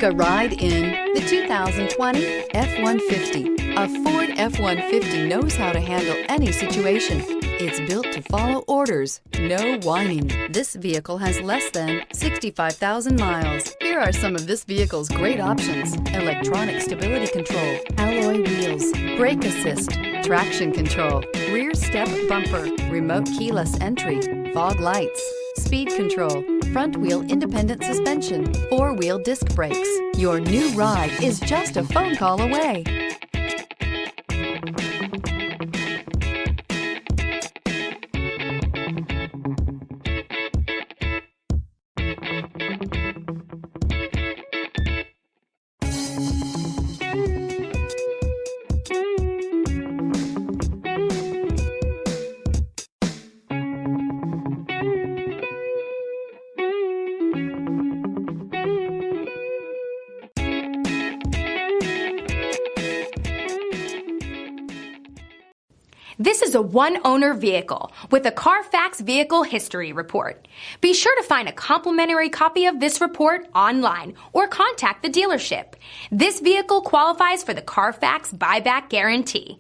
a ride in the 2020 F-150. A Ford F-150 knows how to handle any situation. It's built to follow orders, no whining. This vehicle has less than 65,000 miles. Here are some of this vehicle's great options: electronic stability control, alloy wheels, brake assist, traction control, rear step bumper, remote keyless entry, fog lights, speed control, front wheel independent suspension, four-wheel disc brakes. Your new ride is just a phone call away. This is a one-owner vehicle with a Carfax Vehicle History Report. Be sure to find a complimentary copy of this report online or contact the dealership. This vehicle qualifies for the Carfax Buyback Guarantee.